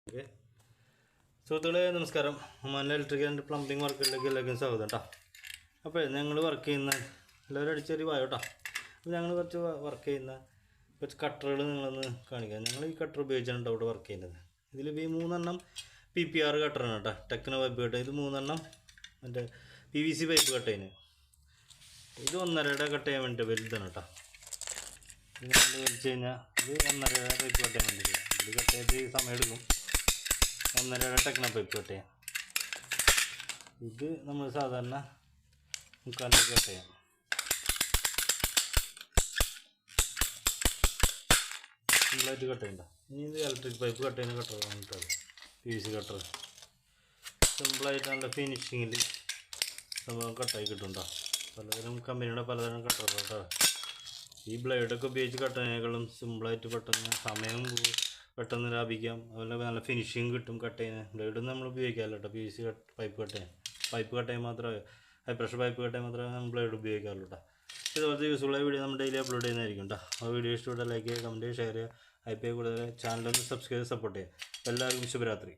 Okay സുഹൃത്തുക്കളെ നമസ്കാരം. ഒമാനിലെ ഇലക്ട്രിക്കൽ ആൻഡ് പ്ലംബിംഗ് വർക്കുകളിലേക്ക് എല്ലാവർക്കും സ്വാഗതം കേട്ടോ. അപ്പോൾ ഞങ്ങൾ വർക്ക് ചെയ്യുന്ന എല്ലാവരും അടിച്ചൊരു വായോ കേട്ടോ. അപ്പോൾ ഞങ്ങൾ കുറച്ച് വർക്ക് ചെയ്യുന്ന കുറച്ച് കട്ടറുകൾ നിങ്ങളൊന്ന് കാണിക്കാം. ഞങ്ങൾ ഈ കട്ടർ ഉപയോഗിച്ചാണ് കേട്ടോ ഇവിടെ വർക്ക് ചെയ്യുന്നത്. ഇതിൽ ഈ 3 PPR കട്ടറാണ് കേട്ടോ, ടെക്നോ പൈപ്പ് കട്ട. ഇത് 3 മറ്റേ PVC പൈപ്പ് കട്ടയിന്. ഇത് 1.5 കട്ട് ചെയ്യാൻ വേണ്ടിയിട്ട് വലുതാണ് കേട്ടോ. ഇത് നമ്മൾ വലിച്ചു കഴിഞ്ഞാൽ ഇത് 1.5 പൈപ്പ് കട്ട് ചെയ്യാൻ വേണ്ടിയില്ല. ഇത് കട്ട് ചെയ്ത് സമയം എടുക്കും. 1.5 ടെക്നോ പൈപ്പ് കട്ട് ചെയ്യാം. ഇത് നമ്മൾ സാധാരണ 3/4 കട്ട് ചെയ്യാം. സിമ്പിളായിട്ട് കട്ട് ചെയ്യണ്ട. ഇനി ഇത് ഇലക്ട്രിക് പൈപ്പ് കട്ട് ചെയ്യുന്ന കട്ടറാണ് കേട്ടോ, PVC കട്ടർ. സിമ്പിളായിട്ട് നല്ല ഫിനിഷിങ്ങിൽ സംഭവം കട്ടായി കിട്ടും കേട്ടോ. പലതരം കമ്പനിയുടെ പലതരം കട്ടറുകൾ കേട്ടോ. ഈ ബ്ലേഡൊക്കെ ഉപയോഗിച്ച് കട്ടതിനേക്കാളും സിമ്പിളായിട്ട് പെട്ടെന്ന് സമയം പെട്ടെന്ന് ലാഭിക്കാം. അതുപോലെ നല്ല ഫിനിഷിങ് കിട്ടും. കട്ട് ചെയ്യാൻ ബ്ലേഡ് നമ്മൾ ഉപയോഗിക്കാറില്ല കേട്ടോ. PVC പൈപ്പ് കട്ട് ചെയ്യാൻ മാത്രമേ, ഹൈ പ്രഷർ പൈപ്പ് കട്ട് ചെയ്യാൻ മാത്രമേ നമ്മൾ ബ്ലേഡ് ഉപയോഗിക്കാറുള്ളൂ കേട്ടോ. ഇതുപോലത്തെ യൂസ്ഫുള്ളായ വീഡിയോ നമ്മൾ ഡെയിലി അപ്ലോഡ് ചെയ്യുന്നതായിരിക്കും കേട്ടോ. ആ വീഡിയോ ഇഷ്ടപ്പെട്ട ലൈക്ക് ചെയ്യുക, കമൻറ്റ് ചെയ്യുക, ഷെയർ ചെയ്യുക. കൂടുതൽ ചാനലൊന്ന് സബ്സ്ക്രൈബ് സപ്പോർട്ട് ചെയ്യുക. എല്ലാവർക്കും ശുഭരാത്രി.